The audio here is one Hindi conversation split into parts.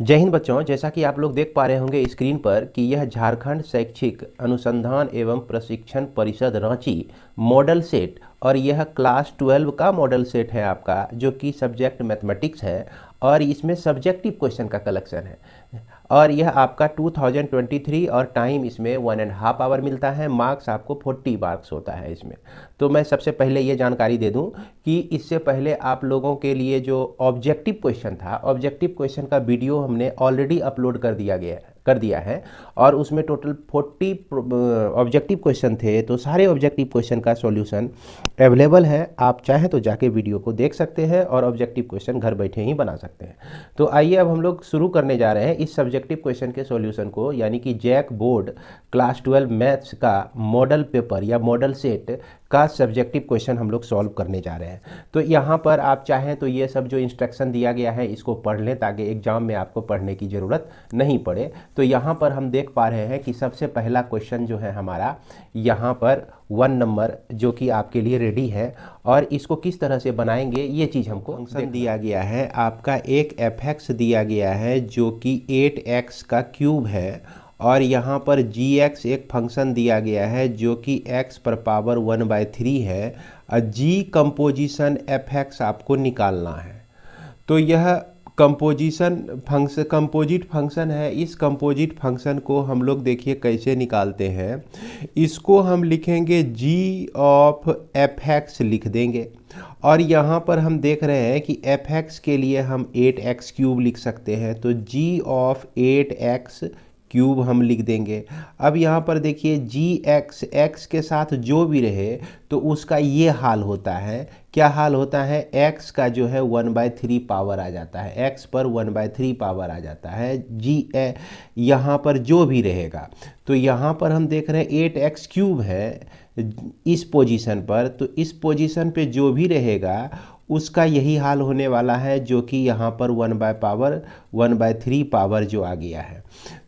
जय हिंद बच्चों, जैसा कि आप लोग देख पा रहे होंगे स्क्रीन पर कि यह झारखंड शैक्षिक अनुसंधान एवं प्रशिक्षण परिषद रांची मॉडल सेट और यह क्लास 12 का मॉडल सेट है आपका, जो कि सब्जेक्ट मैथमेटिक्स है और इसमें सब्जेक्टिव क्वेश्चन का कलेक्शन है। और यह आपका 2023 और टाइम इसमें 1.5 आवर मिलता है। मार्क्स आपको 40 मार्क्स होता है इसमें। तो मैं सबसे पहले ये जानकारी दे दूं कि इससे पहले आप लोगों के लिए जो ऑब्जेक्टिव क्वेश्चन था, ऑब्जेक्टिव क्वेश्चन का वीडियो हमने ऑलरेडी अपलोड कर दिया है और उसमें टोटल 40 ऑब्जेक्टिव क्वेश्चन थे। तो सारे ऑब्जेक्टिव क्वेश्चन का सॉल्यूशन अवेलेबल है। आप चाहें तो जाके वीडियो को देख सकते हैं और ऑब्जेक्टिव क्वेश्चन घर बैठे ही बना सकते हैं। तो आइए अब हम लोग शुरू करने जा रहे हैं इस सब्जेक्टिव क्वेश्चन के सॉल्यूशन को, यानी कि जैक बोर्ड क्लास 12 मैथ्स का मॉडल पेपर या मॉडल सेट का सब्जेक्टिव क्वेश्चन हम लोग सॉल्व करने जा रहे हैं। तो यहाँ पर आप चाहें तो ये सब जो इंस्ट्रक्शन दिया गया है इसको पढ़ लें, ताकि एग्जाम में आपको पढ़ने की ज़रूरत नहीं पड़े। तो यहाँ पर हम देख पा रहे हैं कि सबसे पहला क्वेश्चन जो है हमारा यहाँ पर 1 नंबर जो कि आपके लिए रेडी है, और इसको किस तरह से बनाएंगे ये चीज़ हमको फंक्शन दिया गया है। आपका एक fx दिया गया है जो कि 8x का क्यूब है, और यहाँ पर gx एक फंक्शन दिया गया है जो कि x पर पावर 1/3 है, और g कंपोजिशन fx आपको निकालना है। तो यह कंपोजिट फंक्शन है। इस कंपोजिट फंक्शन को हम लोग देखिए कैसे निकालते हैं। इसको हम लिखेंगे g ऑफ fx लिख देंगे, और यहाँ पर हम देख रहे हैं कि fx के लिए हम 8x क्यूब लिख सकते हैं, तो g ऑफ 8x क्यूब हम लिख देंगे। अब यहाँ पर देखिए gx x के साथ जो भी रहे तो उसका ये हाल होता है। क्या हाल होता है? x का जो है 1/3 पावर आ जाता है, x पर 1/3 पावर आ जाता है g यहाँ पर जो भी रहेगा। तो यहाँ पर हम देख रहे हैं 8x क्यूब है इस पोजीशन पर, तो इस पोजीशन पे जो भी रहेगा उसका यही हाल होने वाला है, जो कि यहाँ पर 1/3 पावर जो आ गया है।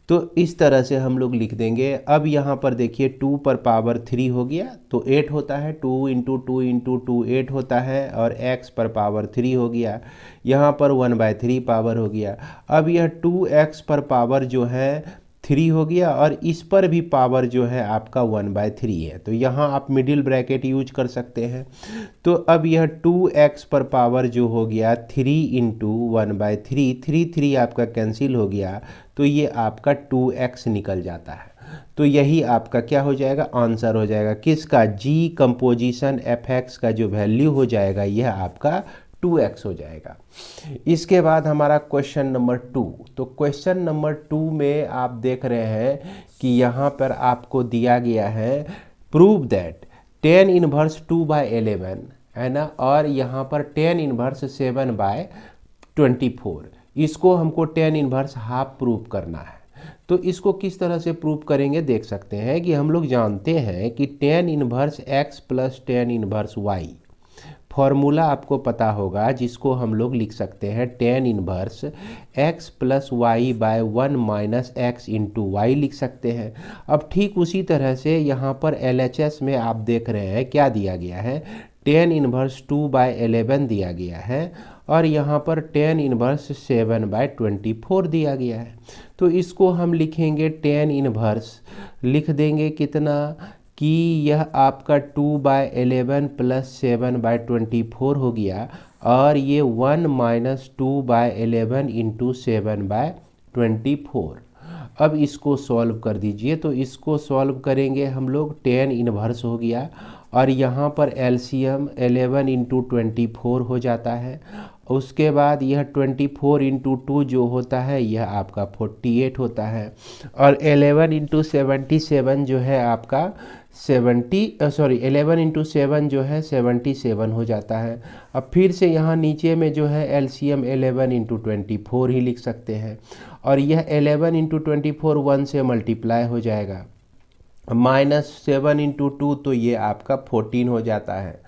तो इस तरह से हम लोग लिख देंगे। अब यहाँ पर देखिए 2 पर पावर 3 हो गया तो 8 होता है, 2 × 2 × 2 8 होता है, और x पर पावर 3 हो गया, यहाँ पर 1/3 पावर हो गया। अब यह 2x पर पावर जो है 3 हो गया, और इस पर भी पावर जो है आपका 1/3 है, तो यहाँ आप मिडिल ब्रैकेट यूज कर सकते हैं। तो अब यह 2x पर पावर जो हो गया 3 × 1/3, 3 आपका कैंसिल हो गया, तो ये आपका 2x निकल जाता है। तो यही आपका क्या हो जाएगा? आंसर हो जाएगा किसका? g कंपोजिशन fx का जो वैल्यू हो जाएगा यह आपका 2x हो जाएगा। इसके बाद हमारा क्वेश्चन नंबर 2। तो क्वेश्चन नंबर 2 में आप देख रहे हैं कि यहाँ पर आपको दिया गया है प्रूव दैट tan इनवर्स 2/11 है ना, और यहाँ पर tan इनवर्स 7/24। इसको हमको tan इनवर्स हाफ प्रूव करना है। तो इसको किस तरह से प्रूव करेंगे देख सकते हैं कि हम लोग जानते हैं कि tan inverse x plus tan inverse y formula आपको पता होगा, जिसको हम लोग लिख सकते हैं tan inverse x plus y/1 minus x into y लिख सकते हैं। अब ठीक उसी तरह से यहाँ पर LHS में आप देख रहे हैं क्या दिया गया है, tan इनवर्स 2/11 दिया गया है, और यहाँ पर tan इनवर्स 7/24 दिया गया है। तो इसको हम लिखेंगे tan इनवर्स, लिख देंगे कितना कि यह आपका 2/11 प्लस 7/24 हो गया, और ये 1 माइनस 2/11 इंटू 7/24। अब इसको सॉल्व कर दीजिए। तो इसको सॉल्व करेंगे हम लोग, tan इनवर्स हो गया, और यहाँ पर LCM 11 × 24 हो जाता है। उसके बाद यह 24 × 2 जो होता है यह आपका 48 होता है, और 11 × 77 जो है आपका 11 × 7 जो है 77 हो जाता है। अब फिर से यहाँ नीचे में जो है LCM 11 × 24 ही लिख सकते हैं, और यह 11 × 24 1 से मल्टीप्लाई हो जाएगा, -7 × 2 तो ये आपका 14 हो जाता है।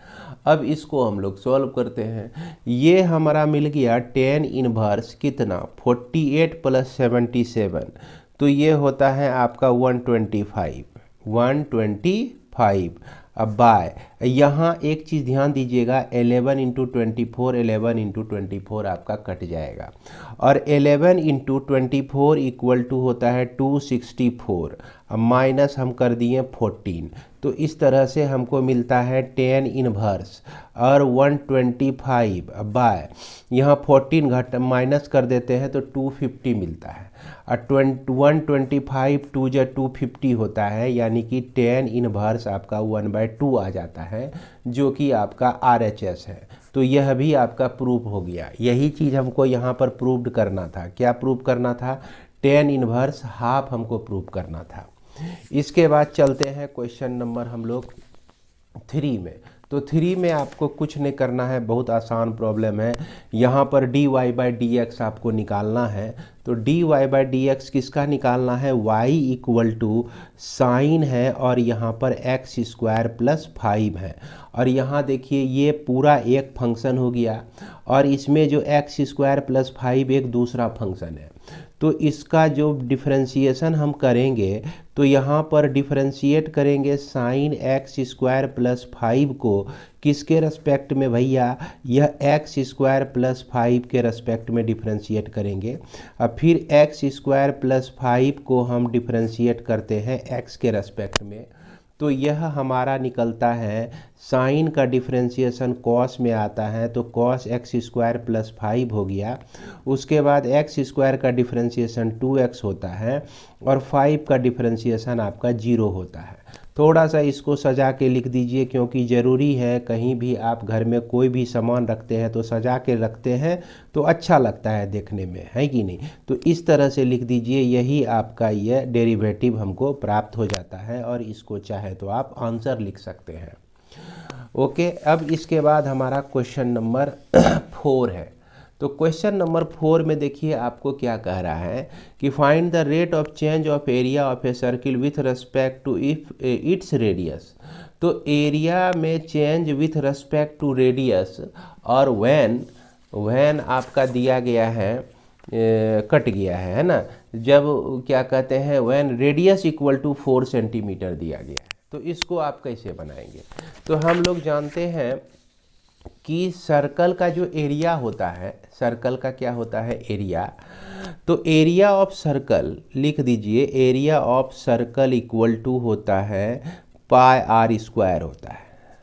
अब इसको हम लोग सॉल्व करते हैं। ये हमारा मिल गया tan इनवर्स कितना, 48 प्लस 77, तो ये होता है आपका 125। अब बाय यहाँ एक चीज़ ध्यान दीजिएगा, 11 इंटू 24, 11 इंटू 24 आपका कट जाएगा, और 11 इंटू 24 इक्वल टू होता है 264, अब माइनस हम कर दिए 14, तो इस तरह से हमको मिलता है 10 इनवर्स और 125 बाय, यहाँ 14 घट माइनस कर देते हैं तो 250 मिलता है, और 125 2 जा 250 होता है, यानी कि 10 इनवर्स आपका 1/2 आ जाता है, जो कि आपका RHS है। तो यह भी आपका प्रूफ हो गया। यही चीज़ हमको यहाँ पर प्रूव करना था। क्या प्रूव करना था? 10 इनवर्स हाफ हमको प्रूव करना था। इसके बाद चलते हैं क्वेश्चन नंबर हम लोग 3 में। तो 3 में आपको कुछ नहीं करना है, बहुत आसान प्रॉब्लम है। यहाँ पर dy/dx आपको निकालना है। तो dy/dx किसका निकालना है? y इक्वल टू साइन है और यहाँ पर x² + 5 है, और यहाँ देखिए ये पूरा एक फंक्शन हो गया, और इसमें जो x² + 5 एक दूसरा फंक्शन है। तो इसका जो डिफरेंशिएशन हम करेंगे तो यहाँ पर डिफरेंशिएट करेंगे साइन x² + 5 को किसके रेस्पेक्ट में भैया? यह x² + 5 के रेस्पेक्ट में डिफरेंशिएट करेंगे। अब फिर x² + 5 को हम डिफरेंशिएट करते हैं x के रेस्पेक्ट में, तो यह हमारा निकलता है साइन का डिफरेंशिएशन कॉस में आता है, तो cos x² + 5 हो गया। उसके बाद x² का डिफरेंशिएशन 2x होता है, और 5 का डिफरेंशिएशन आपका 0 होता है। थोड़ा सा इसको सजा के लिख दीजिए, क्योंकि ज़रूरी है कहीं भी आप घर में कोई भी सामान रखते हैं तो सजा के रखते हैं तो अच्छा लगता है देखने में, है कि नहीं? तो इस तरह से लिख दीजिए, यही आपका यह डेरिवेटिव हमको प्राप्त हो जाता है, और इसको चाहे तो आप आंसर लिख सकते हैं। ओके, अब इसके बाद हमारा क्वेश्चन नंबर 4 है। तो क्वेश्चन नंबर 4 में देखिए आपको क्या कह रहा है कि find the rate of change of area of a circle with respect to its radius. तो एरिया में change with respect to radius, और व्हेन आपका दिया गया है कट गया है ना, जब क्या कहते हैं when radius equal to 4 centimetre दिया गया है, तो इसको आप कैसे बनाएंगे? तो हम लोग जानते हैं कि सर्कल का जो एरिया होता है, सर्कल का क्या होता है? एरिया। तो एरिया ऑफ सर्कल लिख दीजिए, area of circle equal to होता है πr² होता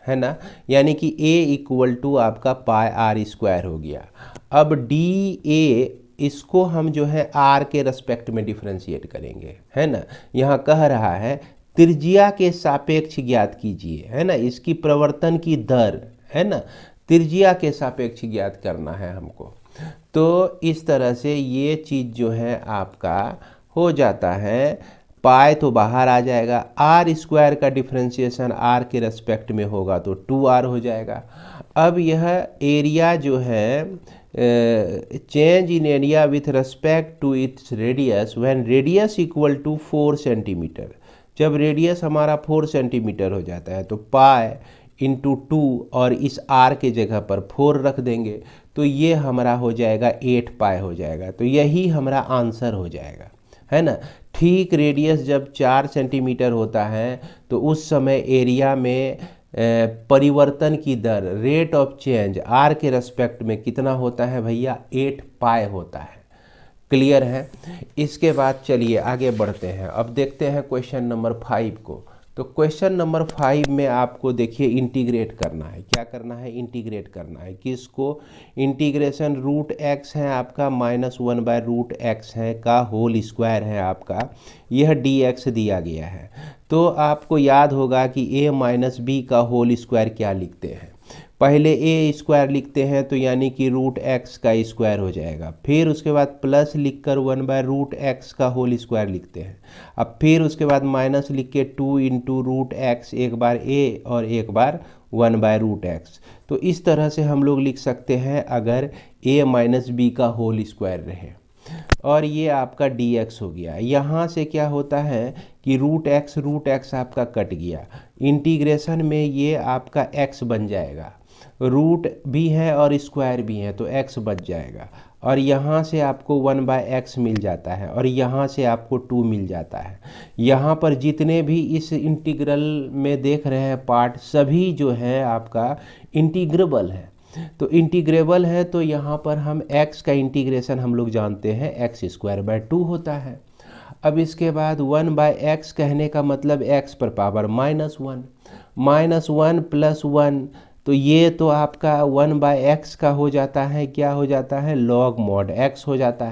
है ना, यानी कि a इक्वल टू आपका πr² हो गया। अब dA इसको हम जो है r के रेस्पेक्ट में डिफरेंशिएट करेंगे, है ना। यहाँ कह रहा है त्रिज्या के सापेक्ष ज्ञात कीजिए, है ना, इसकी प्रवर्तन की दर, है ना, त्रिज्या के सापेक्ष ज्ञात करना है हमको। तो इस तरह से ये चीज़ जो है आपका हो जाता है, पाई तो बाहर आ जाएगा, r² का डिफरेंशिएशन r के रेस्पेक्ट में होगा तो 2r हो जाएगा। अब यह एरिया जो है change in area with respect to its radius when radius equal to 4 centimetre, जब रेडियस हमारा 4 सेंटीमीटर हो जाता है तो पाई इंटू 2 और इस r के जगह पर 4 रख देंगे, तो ये हमारा हो जाएगा 8 पाई हो जाएगा। तो यही हमारा आंसर हो जाएगा, है ना। ठीक रेडियस जब 4 सेंटीमीटर होता है तो उस समय एरिया में परिवर्तन की दर, रेट ऑफ चेंज r के रेस्पेक्ट में कितना होता है भैया? 8 पाई होता है। क्लियर है? इसके बाद चलिए आगे बढ़ते हैं। अब देखते हैं क्वेश्चन नंबर 5 को। तो क्वेश्चन नंबर 5 में आपको देखिए इंटीग्रेट करना है। क्या करना है? इंटीग्रेट करना है। किसको? इंटीग्रेशन √x है आपका -1/√x है का होल स्क्वायर है आपका, यह dx दिया गया है। तो आपको याद होगा कि a - b का होल स्क्वायर क्या लिखते हैं? पहले a² लिखते हैं तो यानी कि √x का स्क्वायर हो जाएगा, फिर उसके बाद प्लस लिखकर 1/√x का होल स्क्वायर लिखते हैं। अब फिर उसके बाद माइनस लिख के 2 इंटू √x, एक बार a और एक बार 1/√x। तो इस तरह से हम लोग लिख सकते हैं अगर a - b का होल स्क्वायर रहे। और ये आपका dx हो गया। यहाँ से क्या होता है कि √x आपका कट गया, इंटीग्रेशन में ये आपका x बन जाएगा, रूट भी है और स्क्वायर भी है तो x बच जाएगा। और यहाँ से आपको 1/x मिल जाता है और यहाँ से आपको 2 मिल जाता है। यहाँ पर जितने भी इस इंटीग्रल में देख रहे हैं पार्ट, सभी जो है आपका इंटीग्रेबल है। तो इंटीग्रेबल है तो यहाँ पर हम x का इंटीग्रेशन हम लोग जानते हैं x²/2 होता है। अब इसके बाद 1/x कहने का मतलब x पर पावर -1, -1 + 1, तो ये तो आपका 1/x का हो जाता है, क्या हो जाता है, log mod x हो जाता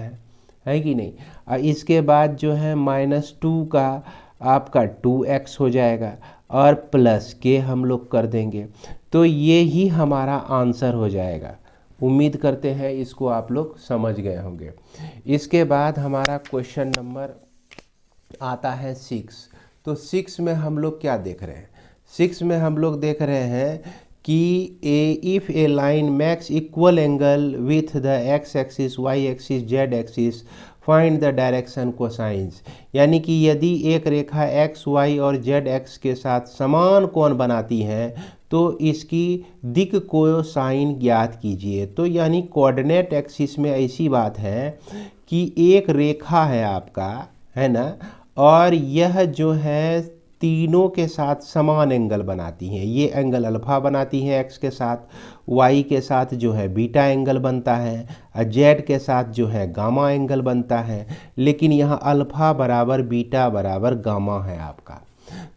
है कि नहीं। और इसके बाद जो है -2 का आपका 2x हो जाएगा और प्लस के हम लोग कर देंगे, तो ये ही हमारा आंसर हो जाएगा। उम्मीद करते हैं इसको आप लोग समझ गए होंगे। इसके बाद हमारा क्वेश्चन नंबर आता है 6। तो 6 में हम लोग क्या देख रहे हैं, 6 में हम लोग देख रहे हैं कि if A line makes equal angle with the x axis, y axis, z axis, find the direction cosines. यानी कि यदि एक रेखा x, y और z एक्स के साथ समान कोण बनाती है तो इसकी दिक् कोसाइन ज्ञात कीजिए। तो यानी कोऑर्डिनेट एक्सिस में ऐसी बात है कि एक रेखा है आपका, है ना, और यह जो है तीनों के साथ समान एंगल बनाती हैं। ये एंगल अल्फा बनाती हैं x के साथ, y के साथ जो है बीटा एंगल बनता है और z के साथ जो है गामा एंगल बनता है। लेकिन यहाँ अल्फा बराबर बीटा बराबर गामा है आपका,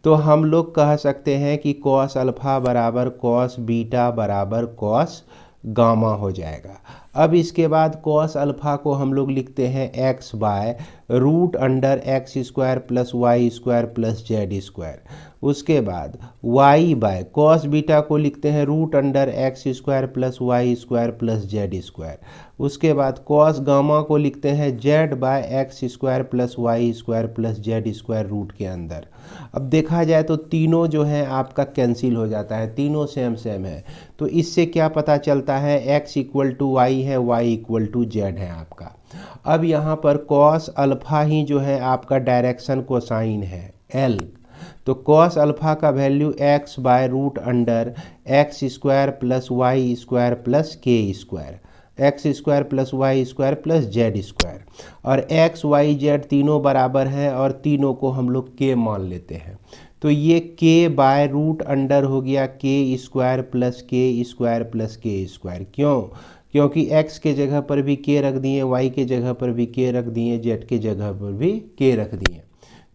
तो हम लोग कह सकते हैं कि cos अल्फा बराबर cos बीटा बराबर cos गामा हो जाएगा। अब इसके बाद cos अल्फा को हम लोग लिखते हैं x/√x² + y² + z²। उसके बाद y/cos बीटा को लिखते हैं √x² + y² + z²। उसके बाद cos गामा को लिखते हैं z/x² + y² + z² रूट के अंदर। अब देखा जाए तो तीनों जो है आपका कैंसिल हो जाता है, तीनों सेम सेम है। तो इससे क्या पता चलता है, x = y है, y = z है आपका। अब यहाँ पर cos अल्फा ही जो है आपका डायरेक्शन कोसाइन है L। तो cos अल्फा का value x/√x² + y² + k², x² + y² + z²। और x, y, z तीनों बराबर हैं और तीनों को हम लोग k मान लेते हैं। तो ये k/√अंडर हो गया k² + k² + k²। क्यों? क्योंकि x के जगह पर भी k रख दिए, y के जगह पर भी k रख दिए, z के जगह पर भी k रख दिए।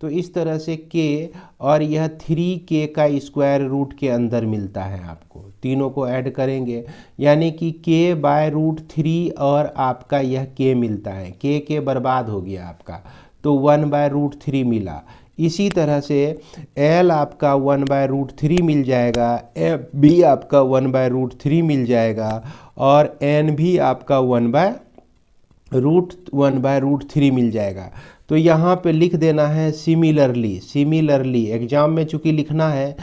तो इस तरह से k और यह 3k का स्क्वायर रूट के अंदर मिलता है आपको, तीनों को ऐड करेंगे यानी कि k/√3 और आपका यह k मिलता है, k बर्बाद हो गया आपका, तो 1/√3 मिला। इसी तरह से L आपका 1/√3 मिल जाएगा, F भी आपका 1/√3 मिल जाएगा और N भी आपका 1/√3 मिल जाएगा। तो यहाँ पे लिख देना है सिमिलरली। सिमिलरली एग्जाम में चूँकि लिखना है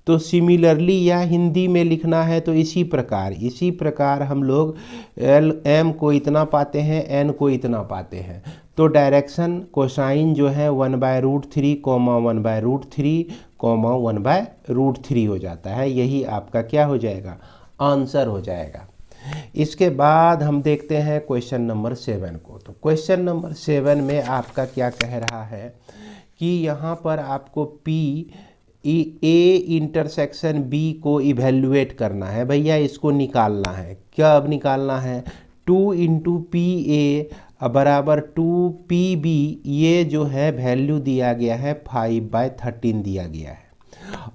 तो सिमिलरली या हिंदी में लिखना है तो इसी प्रकार हम लोग M को इतना पाते हैं, N को इतना पाते हैं। तो डायरेक्शन कोसाइन जो है 1/√3, 1/√3, 1/√3 हो जाता है। यही आपका क्या हो जाएगा, आंसर हो जाएगा। इसके बाद हम देखते हैं क्वेश्चन नंबर 7 को। तो क्वेश्चन नंबर 7 में आपका क्या कह रहा है कि यहाँ पर आपको A इंटरसेक्शन B को इवेल्युएट करना है। भैया इसको निकालना है। क्या अब निकालना है, 2 × PA बराबर 2PB, ये जो है वैल्यू दिया गया है 5/13 दिया गया है।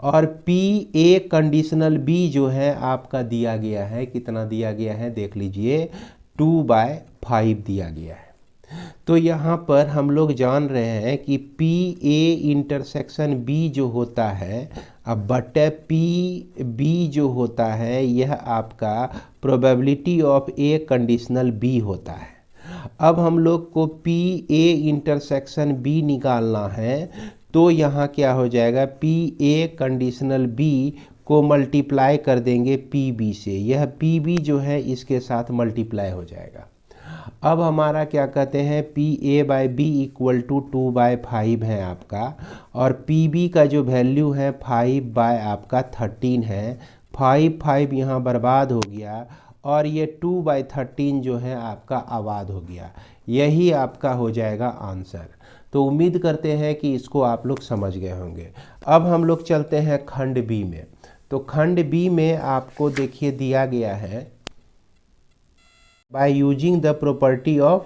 और PA कंडीशनल B जो है आपका दिया गया है, कितना दिया गया है देख लीजिए, 2/5 दिया गया है। तो यहाँ पर हम लोग जान रहे हैं कि PA इंटरसेक्शन B जो होता है अब बटे PB जो होता है, यह आपका probability of A conditional B होता है। अब हम लोग को PA इंटरसेक्शन B निकालना है, तो यहाँ क्या हो जाएगा, PA कंडीशनल B को मल्टीप्लाई कर देंगे PB से, यह PB जो है इसके साथ मल्टीप्लाई हो जाएगा। अब हमारा क्या कहते हैं, PA/B = 2/5 है आपका, और PB का जो वैल्यू है 5/13 है। 5 यहाँ बर्बाद हो गया और ये 2/13 जो है आपका आबाद हो गया। यही आपका हो जाएगा आंसर। तो उम्मीद करते हैं कि इसको आप लोग समझ गए होंगे। अब हम लोग चलते हैं खंड बी में। तो खंड बी में आपको देखिए दिया गया है by using the property of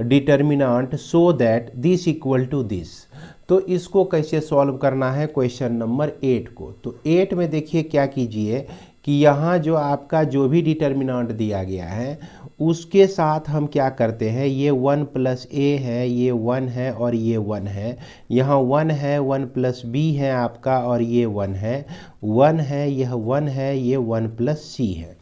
determinant so that this equal to this। तो इसको कैसे सॉल्व करना है क्वेश्चन नंबर 8 को। तो 8 में देखिए क्या कीजिए कि यहाँ जो आपका जो भी डिटर्मिनेंट दिया गया है उसके साथ हम क्या करते हैं, ये 1 + a है, ये 1 है और ये 1 है, यहाँ 1 है, 1 + b है आपका और ये 1 है, 1 है, यह 1 है, ये 1 + c है।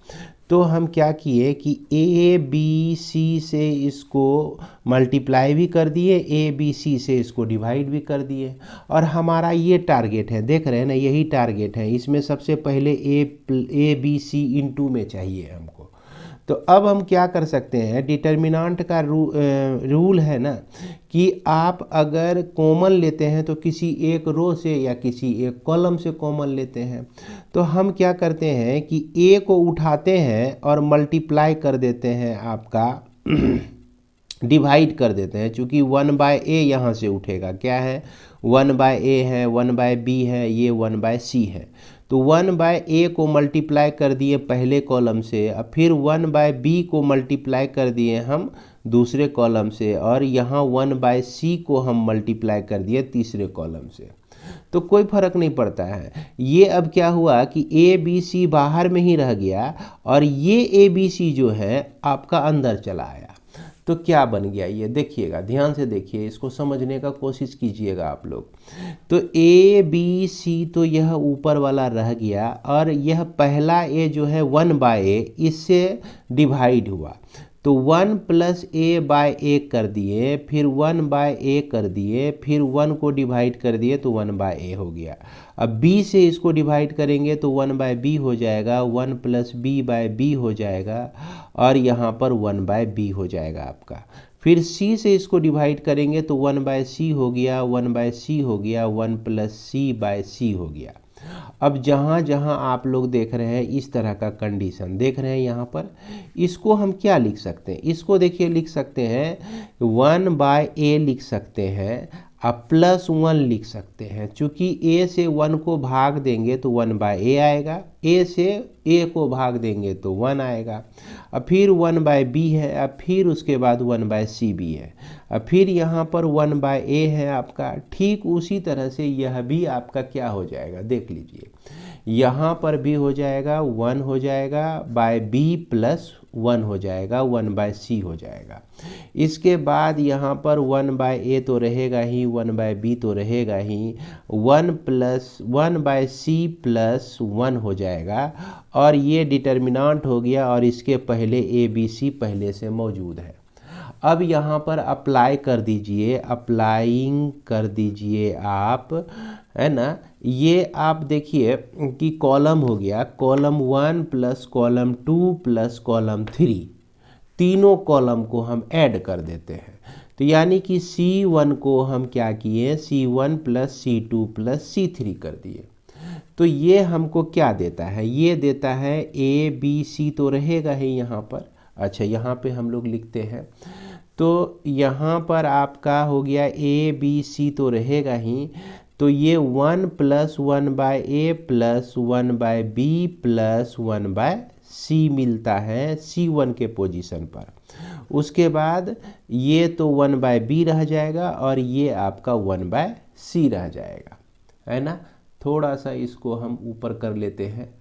तो हम क्या किए कि ए बी सी से इसको मल्टीप्लाई भी कर दिए, ए बी सी से इसको डिवाइड भी कर दिए, और हमारा ये टारगेट है, देख रहे हैं ना, यही टारगेट है। इसमें सबसे पहले ए बी सी इनटू में चाहिए हमको। तो अब हम क्या कर सकते हैं, डिटर्मिनेंट का रूल है ना कि आप अगर कॉमन लेते हैं तो किसी एक रो से या किसी एक कॉलम से कॉमन लेते हैं। तो हम क्या करते हैं कि ए को उठाते हैं और मल्टीप्लाई कर देते हैं, आपका डिवाइड कर देते हैं, चूँकि 1/a यहाँ से उठेगा, क्या है 1/a है, 1/b है, ये 1/c है। तो 1/a को मल्टीप्लाई कर दिए पहले कॉलम से, अब फिर 1/b को मल्टीप्लाई कर दिए हम दूसरे कॉलम से, और यहाँ 1/c को हम मल्टीप्लाई कर दिए तीसरे कॉलम से। तो कोई फर्क नहीं पड़ता है। ये अब क्या हुआ कि ए बी सी बाहर में ही रह गया और ये ए बी सी जो है आपका अंदर चला आया। तो क्या बन गया ये देखिएगा, ध्यान से देखिए, इसको समझने का कोशिश कीजिएगा आप लोग। तो ए बी सी तो यह ऊपर वाला रह गया और यह पहला ए जो है 1/a इससे डिवाइड हुआ। तो 1 + a/a कर दिए, फिर 1/a कर दिए, फिर 1 को डिवाइड कर दिए तो 1/a हो गया। अब b से इसको डिवाइड करेंगे तो 1/b हो जाएगा, 1 + b/b हो जाएगा और यहाँ पर 1/b हो जाएगा आपका। फिर c से इसको डिवाइड करेंगे तो 1/c हो गया, 1/c हो गया, 1 + c/c हो गया। अब जहाँ जहाँ आप लोग देख रहे हैं इस तरह का कंडीशन देख रहे हैं यहाँ पर, इसको हम क्या लिख सकते हैं, इसको देखिए लिख सकते हैं 1/a लिख सकते हैं, अब +1 लिख सकते हैं। चूँकि a से 1 को भाग देंगे तो 1/a आएगा, a से a को भाग देंगे तो 1 आएगा। अब फिर 1/b है, अब फिर उसके बाद 1/c भी है, अब फिर यहाँ पर 1/a है आपका। ठीक उसी तरह से यह भी आपका क्या हो जाएगा, देख लीजिए, यहाँ पर भी हो जाएगा 1 हो जाएगा, b + 1 हो जाएगा, 1/c हो जाएगा। इसके बाद यहाँ पर 1/a तो रहेगा ही, 1/b तो रहेगा ही, 1/c + 1 हो जाएगा और ये डिटर्मिनेंट हो गया और इसके पहले ए बी सी पहले से मौजूद है। अब यहाँ पर अप्लाई कर दीजिए, अप्लाइंग कर दीजिए आप, है ना। ये आप देखिए कि कॉलम हो गया, कॉलम 1 + कॉलम 2 + कॉलम 3, तीनों कॉलम को हम ऐड कर देते हैं। तो यानी कि C1 को हम क्या किए, C1 + C2 + C3 कर दिए। तो ये हमको क्या देता है, ये देता है ए बी सी तो रहेगा ही यहाँ पर। अच्छा, यहाँ पे हम लोग लिखते हैं, तो यहाँ पर आपका हो गया ए बी सी तो रहेगा ही, तो ये 1 + 1/a + 1/b + 1/c मिलता है C1 के पोजीशन पर। उसके बाद ये तो 1/b रह जाएगा और ये आपका 1/c रह जाएगा, है ना। थोड़ा सा इसको हम ऊपर कर लेते हैं।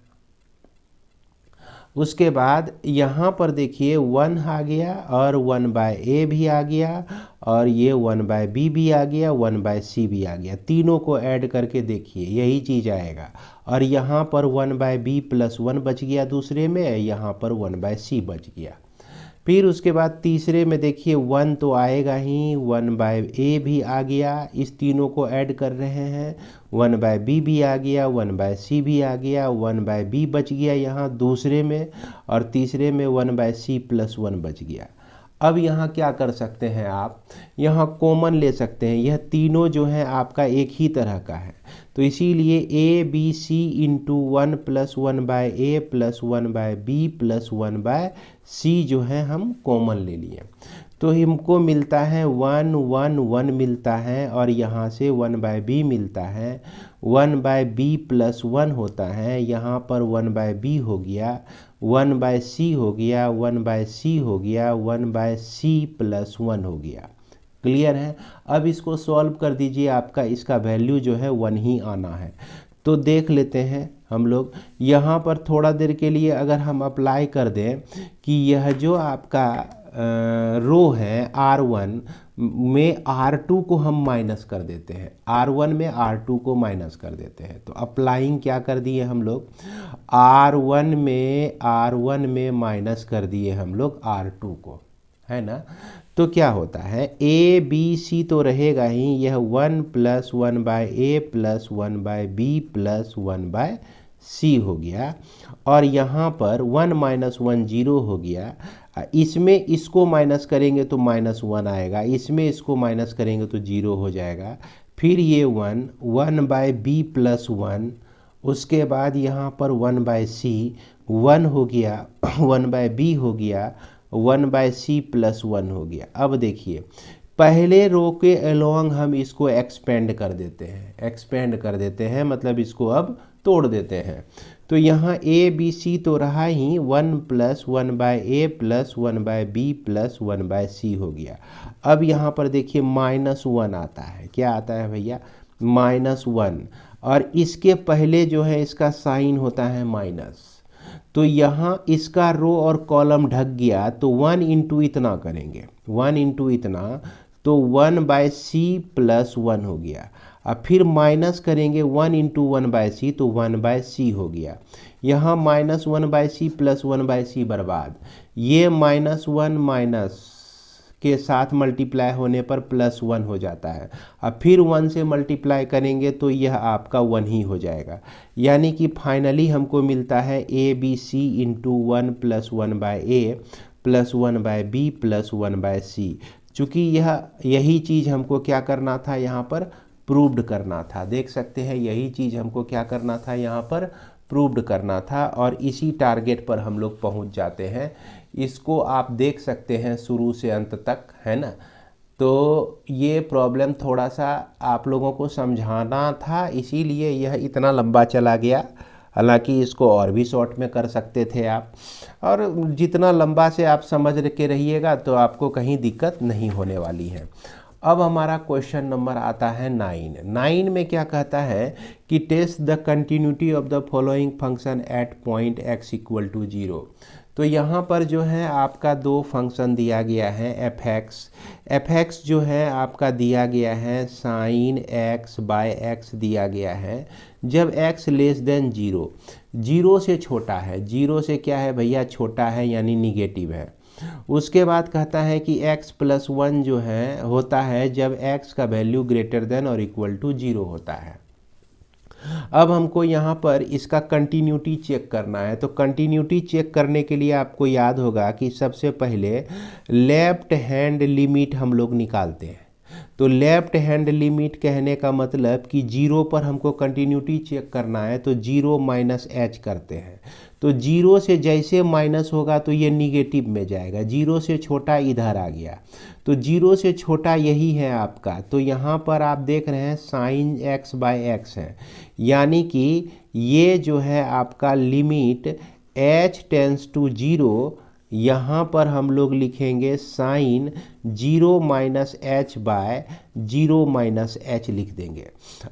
उसके बाद यहाँ पर देखिए 1 आ गया और 1/a भी आ गया और ये 1/b भी आ गया, 1/c भी आ गया। तीनों को ऐड करके देखिए यही चीज़ आएगा। और यहाँ पर 1/b + 1 बच गया दूसरे में, यहाँ पर 1/c बच गया। फिर उसके बाद तीसरे में देखिए 1 तो आएगा ही, 1/a भी आ गया, इस तीनों को ऐड कर रहे हैं, 1/b भी आ गया, 1/c भी आ गया, 1/b बच गया यहाँ दूसरे में, और तीसरे में 1/c + 1 बच गया। अब यहाँ क्या कर सकते हैं आप, यहाँ कॉमन ले सकते हैं। यह तीनों जो है आपका एक ही तरह का है, तो इसीलिए A B C into 1 + 1/a + 1/b + 1/c जो है हम कॉमन ले लिए। तो हमको मिलता है 1 1 1 मिलता है, और यहाँ से 1/b मिलता है। 1/b + 1 होता है, यहाँ पर 1/b हो गया, 1/c हो गया, 1/c हो गया, 1/c + 1 हो गया। क्लियर है। अब इसको सॉल्व कर दीजिए, आपका इसका वैल्यू जो है 1 ही आना है। तो देख लेते हैं हम लोग, यहाँ पर थोड़ा देर के लिए अगर हम अप्लाई कर दें कि यह जो आपका रो है R1 में R2 को हम माइनस कर देते हैं, R1 में R2 को माइनस कर देते हैं। तो अप्लाइंग क्या कर दिए हम लोग, R1 में माइनस कर दिए हम लोग R2 को, है ना। तो क्या होता है, ए बी सी तो रहेगा ही, यह 1 + 1/a + 1/b + 1/c हो गया, और यहाँ पर 1 - 1 0 हो गया। इसमें इसको माइनस करेंगे तो -1 आएगा, इसमें इसको माइनस करेंगे तो 0 हो जाएगा। फिर ये 1/b + 1, उसके बाद यहाँ पर 1/c 1 हो गया, 1/b हो गया, 1/c + 1 हो गया। अब देखिए, पहले रो के अलोंग हम इसको एक्सपेंड कर देते हैं, मतलब इसको अब तोड़ देते हैं। तो यहाँ ए बी सी तो रहा ही, 1 + 1/a + 1/b + 1/c हो गया। अब यहाँ पर देखिए -1 आता है, क्या आता है भैया, -1, और इसके पहले जो है इसका साइन होता है माइनस। तो यहाँ इसका रो और कॉलम ढक गया, तो 1 × इतना करेंगे, 1 × इतना, तो 1/c + 1 हो गया। अब फिर माइनस करेंगे 1 × 1/c, तो 1/c हो गया। यहाँ -1/c + 1/c बर्बाद, ये -1 माइनस के साथ मल्टीप्लाई होने पर +1 हो जाता है। अब फिर 1 से मल्टीप्लाई करेंगे तो यह आपका 1 ही हो जाएगा। यानी कि फाइनली हमको मिलता है A B C into 1 + 1/a + 1/b + 1/c। चूँकि यही चीज़ हमको क्या करना था, यहाँ पर प्रूव्ड करना था। देख सकते हैं, यही चीज़ हमको क्या करना था, यहाँ पर प्रूव्ड करना था, और इसी टारगेट पर हम लोग पहुँच जाते हैं। इसको आप देख सकते हैं शुरू से अंत तक, है ना। तो ये प्रॉब्लम थोड़ा सा आप लोगों को समझाना था, इसीलिए यह इतना लंबा चला गया। हालांकि इसको और भी शॉर्ट में कर सकते थे आप, और जितना लंबा से आप समझ के रहिएगा तो आपको कहीं दिक्कत नहीं होने वाली है। अब हमारा क्वेश्चन नंबर आता है 9 में क्या कहता है कि test the continuity of the following function at point x = 0। तो यहाँ पर जो है आपका दो फंक्शन दिया गया है, fx जो है आपका दिया गया है sin x/x दिया गया है। जब x < 0, 0 से छोटा है, 0 से क्या है भैया, छोटा है, यानी निगेटिव है। उसके बाद कहता है कि x + 1 जो है होता है जब x का वैल्यू > 0 होता है। अब हमको यहाँ पर इसका कंटिन्यूटी चेक करना है। तो कंटिन्यूटी चेक करने के लिए आपको याद होगा कि सबसे पहले लेफ्ट हैंड लिमिट हम लोग निकालते हैं। तो लेफ्ट हैंड लिमिट कहने का मतलब कि 0 पर हमको कंटिन्यूटी चेक करना है, तो 0 - h करते हैं। तो 0 से जैसे माइनस होगा तो ये निगेटिव में जाएगा, 0 से छोटा इधर आ गया, तो 0 से छोटा यही है आपका। तो यहाँ पर आप देख रहे हैं sin x/x है, यानी कि ये जो है आपका लिमिट h टेंस टू 0, यहाँ पर हम लोग लिखेंगे sin 0 - h/0 - h लिख देंगे।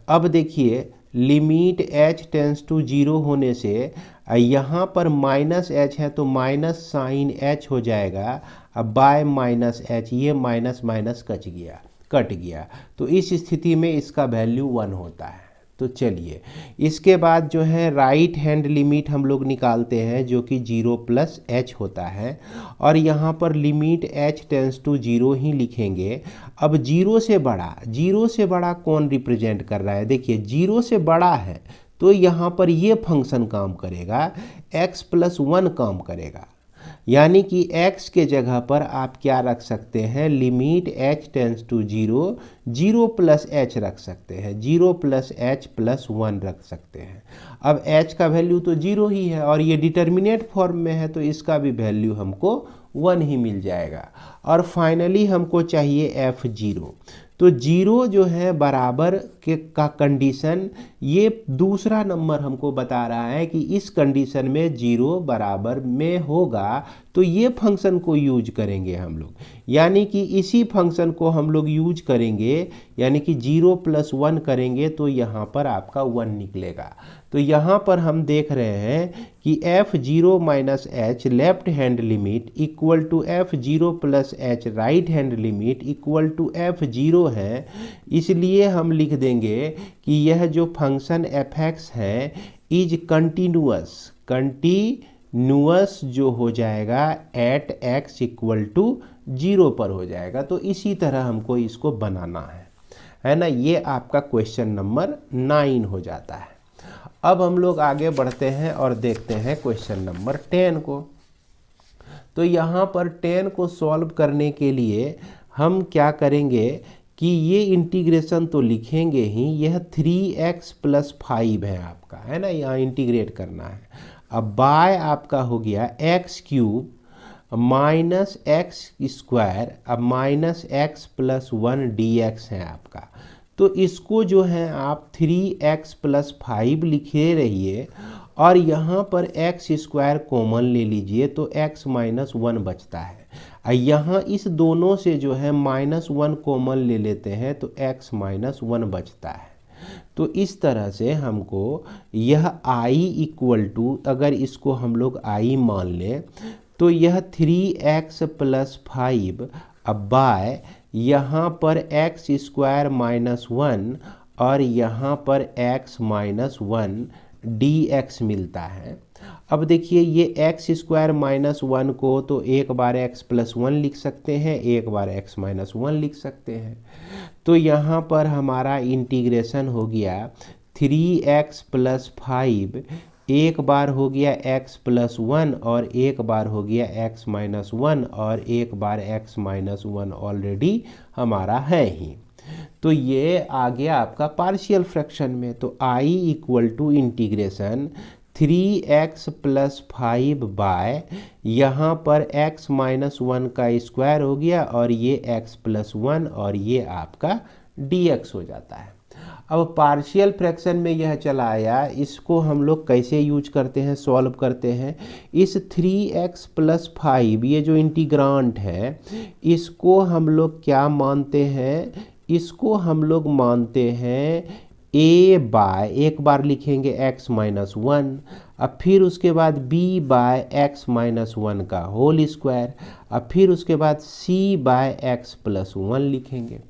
अब देखिए लिमिट h टेंस टू 0 होने से यहाँ पर -h है तो -sin h हो जाएगा, अब बाय -h, ये माइनस कट गया। तो इस स्थिति में इसका वैल्यू 1 होता है। तो चलिए इसके बाद जो है राइट हैंड लिमिट हम लोग निकालते हैं, जो कि 0 + h होता है, और यहाँ पर लिमिट h टेंस टू 0 ही लिखेंगे। अब 0 से बड़ा कौन रिप्रेजेंट कर रहा है, देखिए 0 से बड़ा है तो यहाँ पर ये फंक्शन काम करेगा, x + 1 काम करेगा। यानी कि x के जगह पर आप क्या रख सकते हैं, limit h tends to 0, 0 plus h रख सकते हैं, 0 प्लस h प्लस 1 रख सकते हैं। अब h का वैल्यू तो 0 ही है और ये डिटर्मिनेट फॉर्म में है तो इसका भी वैल्यू हमको 1 ही मिल जाएगा। और फाइनली हमको चाहिए f0। तो 0 जो है बराबर के का कंडीशन, ये दूसरा नंबर हमको बता रहा है कि इस कंडीशन में 0 बराबर में होगा तो ये फंक्शन को यूज करेंगे हम लोग, यानी कि इसी फंक्शन को हम लोग यूज करेंगे, यानी कि 0 प्लस 1 करेंगे तो यहाँ पर आपका 1 निकलेगा। तो यहाँ पर हम देख रहे हैं कि f0 minus h left hand limit equal to f0 plus h right hand limit equal to f0 है। इसलिए हम लिख देंगे कि यह जो फंक्शन f(x) है इज कंटिन्यूअस जो हो जाएगा एट x इक्वल टू 0 पर हो जाएगा। तो इसी तरह हमको इसको बनाना है ना। ये आपका क्वेश्चन नंबर 9 हो जाता है। अब हम लोग आगे बढ़ते हैं और देखते हैं क्वेश्चन नंबर 10 को। तो यहाँ पर 10 को सॉल्व करने के लिए हम क्या करेंगे कि ये इंटीग्रेशन तो लिखेंगे ही, यह 3x प्लस 5 है आपका, है ना, यहाँ इंटीग्रेट करना है। अब बाय आपका हो गया x cube minus x square, अब माइनस एक्स प्लस 1 dx है आपका। तो इसको जो है आप 3x प्लस 5 लिखे रहिए और यहाँ पर x स्क्वायर कॉमन ले लीजिए तो x माइनस 1 बचता है। यहाँ इस दोनों से जो है माइनस 1 कॉमन ले लेते हैं तो x माइनस 1 बचता है। तो इस तरह से हमको यह i इक्वल टू, अगर इसको हम लोग i मान लें तो यह 3x प्लस 5 अब बाय यहाँ पर x स्क्वायर माइनस 1 और यहाँ पर x माइनस 1 dx मिलता है। अब देखिए ये x स्क्वायर माइनस 1 को तो एक बार x प्लस 1 लिख सकते हैं, एक बार x माइनस 1 लिख सकते हैं। तो यहाँ पर हमारा इंटीग्रेशन हो गया 3x प्लस 5, एक बार हो गया x प्लस 1 और एक बार हो गया x माइनस 1 और एक बार x माइनस 1 ऑलरेडी हमारा है ही। तो ये आ गया आपका पार्शियल फ्रैक्शन में। तो i equal to integration 3x plus 5 by यहाँ पर x माइनस 1 का स्क्वायर हो गया और ये x प्लस 1 और ये आपका dx हो जाता है। अब पार्शियल फ्रैक्शन में यह चला आया, इसको हम लोग कैसे यूज करते हैं, सॉल्व करते हैं। इस 3x प्लस 5 ये जो इंटीग्रांट है इसको हम लोग क्या मानते हैं, इसको हम लोग मानते हैं a बाय, एक बार लिखेंगे x माइनस 1, अब फिर उसके बाद b बाय x माइनस 1 का होल स्क्वायर, अब फिर उसके बाद c बाय x प्लस 1 लिखेंगे।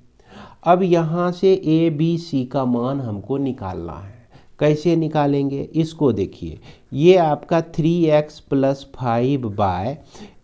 अब यहाँ से a b c का मान हमको निकालना है। कैसे निकालेंगे इसको देखिए, ये आपका 3x plus 5 bye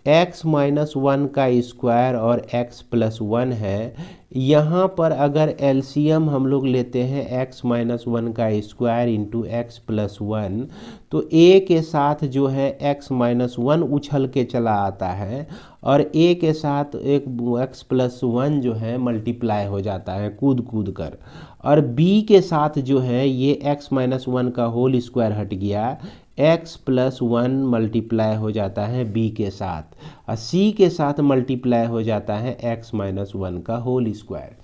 x minus 1 का स्क्वायर और x प्लस 1 है। यहाँ पर अगर एलसीएम हम लोग लेते हैं x माइनस 1 का स्क्वायर इंटू एक्स प्लस 1 तो a के साथ जो है x माइनस 1 उछल के चला आता है और a के साथ एक x प्लस 1 जो है मल्टीप्लाई हो जाता है कूद कूद कर, और b के साथ जो है ये x माइनस 1 का होल स्क्वायर हट गया, x प्लस 1 मल्टीप्लाई हो जाता है b के साथ और c के साथ मल्टीप्लाई हो जाता है x माइनस 1 का होल स्क्वायर।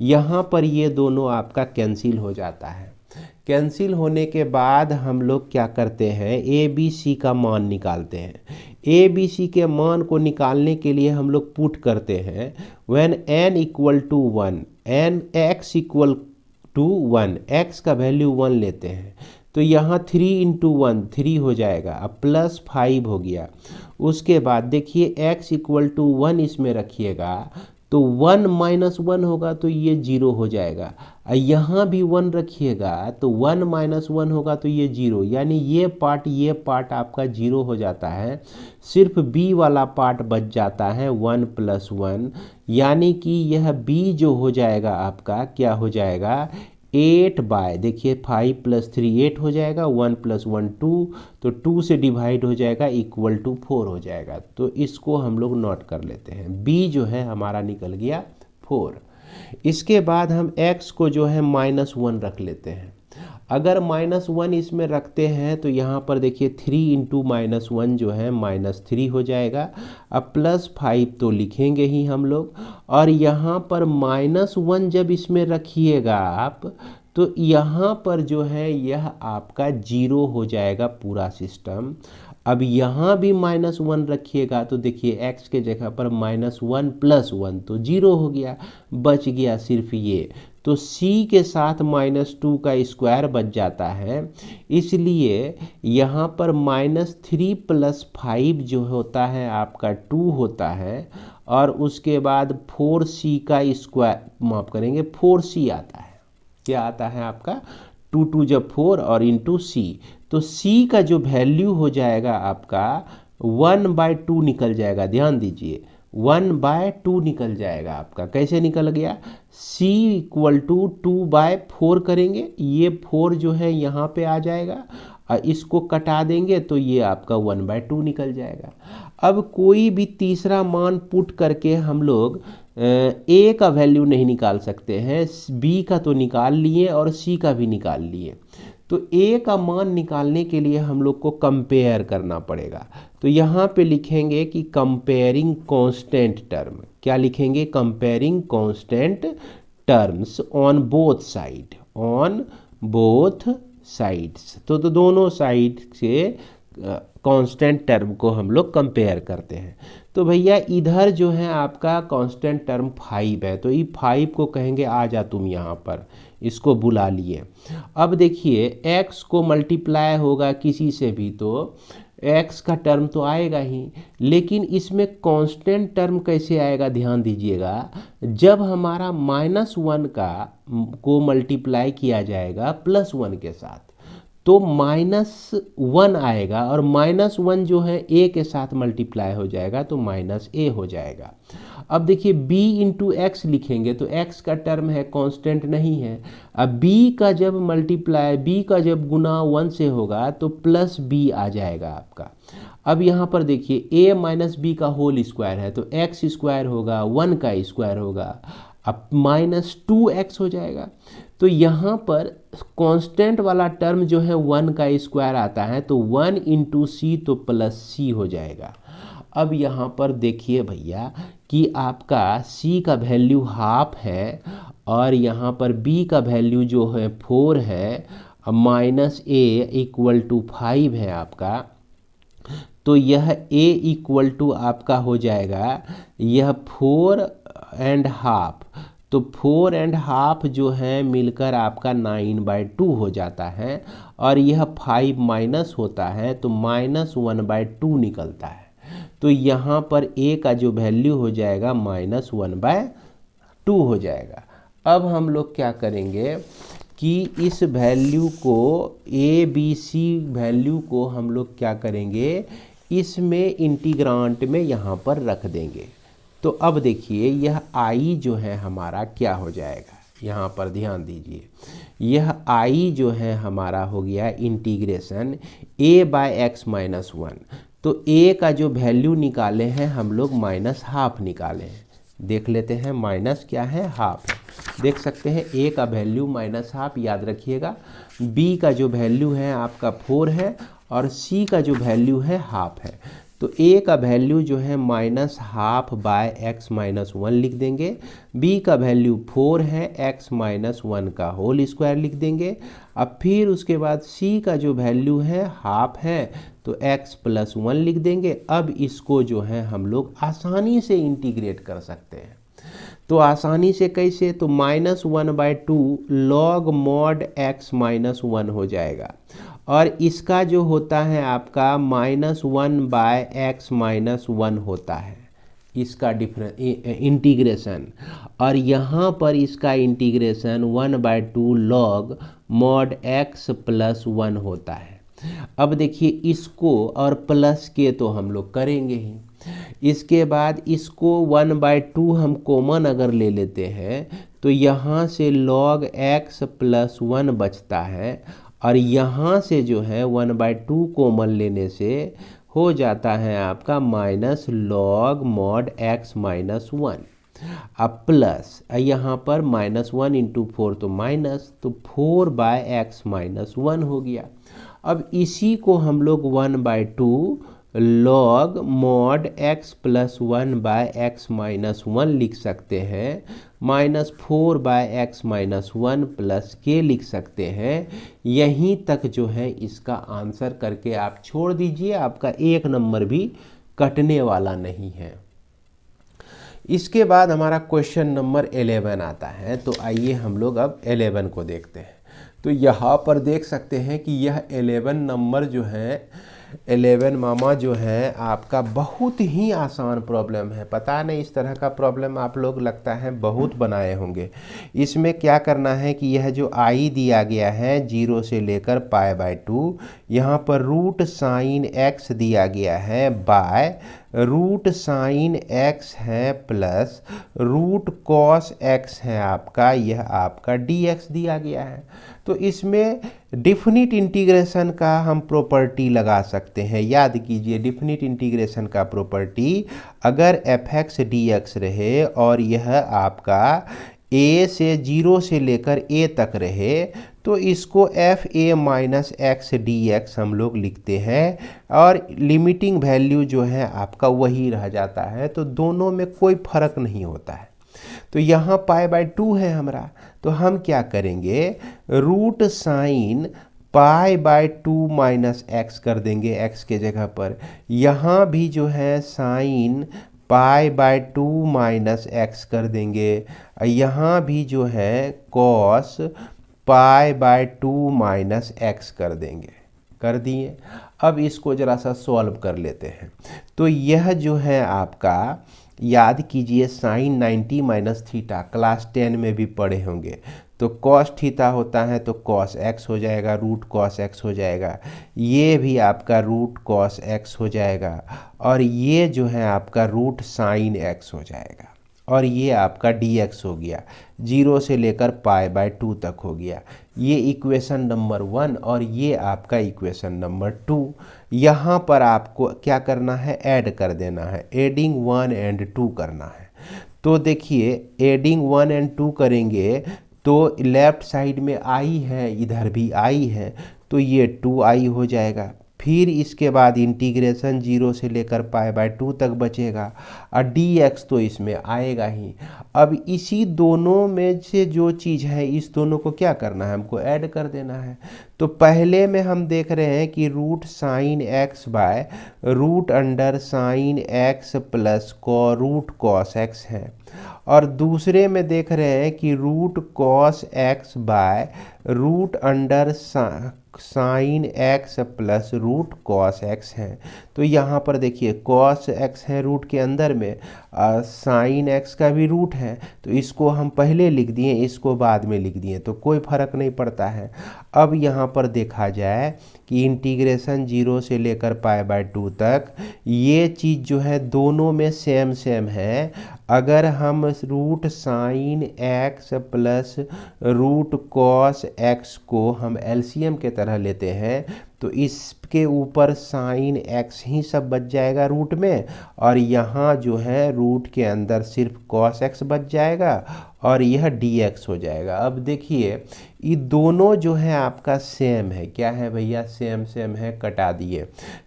यहाँ पर ये दोनों आपका कैंसिल हो जाता है। कैंसिल होने के बाद हम लोग क्या करते हैं, a b c का मान निकालते हैं। a b c के मान को निकालने के लिए हम लोग पुट करते हैं when n equal to 1, n x equal to 1, x का वैल्यू 1 लेते हैं तो यहाँ 3 इंटू 1 3 हो जाएगा, अब प्लस 5 हो गया। उसके बाद देखिए x इक्वल टू 1 इसमें रखिएगा तो 1 माइनस 1 होगा तो ये 0 हो जाएगा, और यहाँ भी 1 रखिएगा तो 1 माइनस 1 होगा तो ये 0, यानी ये पार्ट आपका 0 हो जाता है। सिर्फ b वाला पार्ट बच जाता है 1 प्लस 1, यानी कि यह b जो हो जाएगा आपका क्या हो जाएगा 8 बाय, देखिए 5 + 3 8 हो जाएगा, 1 + 1 2, तो 2 से डिवाइड हो जाएगा इक्वल टू 4 हो जाएगा। तो इसको हम लोग नोट कर लेते हैं, बी जो है हमारा निकल गया 4। इसके बाद हम x को जो है -1 रख लेते हैं। अगर -1 इसमें रखते हैं तो यहाँ पर देखिए 3 × -1 जो है -3 हो जाएगा। अब +5 तो लिखेंगे ही हम लोग, और यहाँ पर -1 जब इसमें रखिएगा आप, तो यहाँ पर जो है यह आपका 0 हो जाएगा पूरा सिस्टम। अब यहाँ भी -1 रखिएगा तो देखिए x के जगह पर -1 + 1 तो 0 हो गया, बच गया सिर्फ ये। तो c के साथ -2 का स्क्वायर बच जाता है, इसलिए यहाँ पर -3 + 5 जो होता है आपका 2 होता है, और उसके बाद 4c का स्क्वायर, माफ करेंगे 4c आता है। क्या आता है आपका 2 2 जब 4 और इंटू c, तो c का जो वैल्यू हो जाएगा आपका 1/2 निकल जाएगा। ध्यान दीजिए 1/2 निकल जाएगा आपका। कैसे निकल गया, c = 2/4 करेंगे, ये 4 जो है यहाँ पे आ जाएगा, और इसको कटा देंगे तो ये आपका 1/2 निकल जाएगा। अब कोई भी तीसरा मान पुट करके हम लोग a का वैल्यू नहीं निकाल सकते हैं, b का तो निकाल लिए और c का भी निकाल लिए। तो a का मान निकालने के लिए हम लोग को कंपेयर करना पड़ेगा। तो यहाँ पे लिखेंगे कि कंपेयरिंग कांस्टेंट टर्म। क्या लिखेंगे, comparing constant terms on both side, on both sides. तो दोनों साइड से कांस्टेंट टर्म को हम लोग कंपेयर करते हैं। तो भैया इधर जो है आपका कांस्टेंट टर्म 5 है, तो ये 5 को कहेंगे आ जा तुम यहाँ पर, इसको बुला लिए। अब देखिए x को मल्टीप्लाई होगा किसी से भी तो x का टर्म तो आएगा ही, लेकिन इसमें कांस्टेंट टर्म कैसे आएगा, ध्यान दीजिएगा। जब हमारा -1 को मल्टीप्लाई किया जाएगा +1 के साथ, तो -1 आएगा, और -1 जो है a के साथ मल्टीप्लाई हो जाएगा तो -a हो जाएगा। अब देखिए b × x लिखेंगे तो x का टर्म है, कांस्टेंट नहीं है। अब b का जब मल्टीप्लाई, b का जब गुना 1 से होगा तो +b आ जाएगा आपका। अब यहाँ पर देखिए a - b का होल स्क्वायर है, तो x² होगा, 1 का स्क्वायर होगा, अब -2x हो जाएगा। तो यहाँ पर कांस्टेंट वाला टर्म जो है 1 का स्क्वायर आता है, तो 1 × c तो +c हो जाएगा। अब यहाँ पर देखिए भैया कि आपका c का वैल्यू ½ है, और यहाँ पर b का वैल्यू जो है 4 है, -a = 5 है आपका। तो यह a = आपका हो जाएगा यह 4½ तो 4½ जो है मिलकर आपका 9/2 हो जाता है, और यह 5 माइनस होता है तो -1/2 निकलता है। तो यहाँ पर a का जो वैल्यू हो जाएगा -1/2 हो जाएगा। अब हम लोग क्या करेंगे कि इस वैल्यू को ABC वैल्यू को हम लोग क्या करेंगे, इसमें इंटीग्रांट में यहाँ पर रख देंगे। तो अब देखिए यह i जो है हमारा क्या हो जाएगा, यहाँ पर ध्यान दीजिए, यह i जो है हमारा हो गया इंटीग्रेशन a/x - 1। तो a का जो वैल्यू निकाले हैं हम लोग -½ निकाले हैं। देख लेते हैं माइनस क्या है, ½ है। देख सकते हैं a का वैल्यू -½ याद रखिएगा, b का जो वैल्यू है आपका 4 है, और c का जो वैल्यू है ½ है। तो a का वैल्यू जो है -½ x - 1 लिख देंगे, b का वैल्यू 4 है, x - 1 का होल स्क्वायर लिख देंगे। अब फिर उसके बाद c का जो वैल्यू है ½ है, तो x + 1 लिख देंगे। अब इसको जो है हम लोग आसानी से इंटीग्रेट कर सकते हैं। तो आसानी से कैसे, तो -1/2 log mod x - 1 हो जाएगा, और इसका जो होता है आपका -1/x - 1 होता है इसका इंटीग्रेशन, और यहाँ पर इसका इंटीग्रेशन 1/2 log mod x + 1 होता है। अब देखिए इसको और प्लस के तो हम लोग करेंगे ही। इसके बाद इसको 1/2 हम कॉमन अगर ले लेते हैं तो यहाँ से log x प्लस 1 बचता है और यहाँ से जो है 1/2 कॉमन लेने से हो जाता है आपका minus log mod x minus 1। अब प्लस यहाँ पर -1 × 4 तो माइनस, तो 4/x माइनस 1 हो गया। अब इसी को हम लोग 1/2 log mod x plus 1/x minus 1 लिख सकते हैं, -4/x माइनस 1 प्लस के लिख सकते हैं। यहीं तक जो है इसका आंसर करके आप छोड़ दीजिए, आपका एक नंबर भी कटने वाला नहीं है। इसके बाद हमारा क्वेश्चन नंबर 11 आता है। तो आइए हम लोग अब 11 को देखते हैं। तो यहाँ पर देख सकते हैं कि यह 11 नंबर जो है 11 मामा जो है आपका बहुत ही आसान प्रॉब्लम है। पता नहीं इस तरह का प्रॉब्लम आप लोग लगता है बहुत बनाए होंगे। इसमें क्या करना है कि यह जो आई दिया गया है 0 से लेकर π/2, यहाँ पर रूट साइन x दिया गया है बाय रूट साइन x है प्लस रूट कॉस x है आपका, यह आपका dx दिया गया है। तो इसमें डिफिनिट इंटीग्रेशन का हम प्रॉपर्टी लगा सकते हैं। याद कीजिए डिफिनिट इंटीग्रेशन का प्रॉपर्टी, अगर fx dx रहे और यह आपका a से 0 से लेकर a तक रहे तो इसको fa माइनस x dx हम लोग लिखते हैं और लिमिटिंग वैल्यू जो है आपका वही रह जाता है। तो दोनों में कोई फर्क नहीं होता है। तो यहाँ π/2 है हमारा, तो हम क्या करेंगे रूट साइन π/2 माइनस x कर देंगे x के जगह पर। यहाँ भी जो है साइन π/2 माइनस x कर देंगे। यहाँ भी जो है कॉस π/2 माइनस x कर देंगे। कर दिए। अब इसको ज़रा सा सॉल्व कर लेते हैं। तो यह जो है आपका याद कीजिए साइन 90 माइनस थीटा क्लास 10 में भी पढ़े होंगे। तो कॉस थीटा होता है तो कॉस x हो जाएगा, रूट कॉस x हो जाएगा। ये भी आपका रूट कॉस x हो जाएगा और ये जो है आपका रूट साइन x हो जाएगा और ये आपका dx हो गया। 0 से लेकर π/2 तक हो गया। ये इक्वेशन नंबर 1 और ये आपका इक्वेशन नंबर 2। यहाँ पर आपको क्या करना है ऐड कर देना है, एडिंग 1 और 2 करना है। तो देखिए एडिंग 1 और 2 करेंगे तो लेफ्ट साइड में i है, इधर भी i है, तो ये 2i हो जाएगा। फिर इसके बाद इंटीग्रेशन 0 से लेकर π/2 तक बचेगा और dx तो इसमें आएगा ही। अब इसी दोनों में से जो चीज़ है इस दोनों को क्या करना है, हमको ऐड कर देना है। तो पहले में हम देख रहे हैं कि root sine x by root under sine x plus root cos x है और दूसरे में देख रहे हैं कि root cos x by root under sine x plus root cos x है। तो यहाँ पर देखिए कॉस x है रूट के अंदर में, साइन x का भी रूट है, तो इसको हम पहले लिख दिए, इसको बाद में लिख दिए, तो कोई फर्क नहीं पड़ता है। अब यहाँ पर देखा जाए कि इंटीग्रेशन 0 से लेकर π/2 तक ये चीज़ जो है दोनों में सेम सेम है। अगर हम root sine x plus root cos x को हम एलसीएम के तरह लेते हैं तो इसके ऊपर साइन x ही सब बच जाएगा रूट में और यहाँ जो है रूट के अंदर सिर्फ कॉस x बच जाएगा और यह dx हो जाएगा। अब देखिए ये दोनों जो है आपका सेम है, क्या है भैया सेम सेम है, कटा दिए।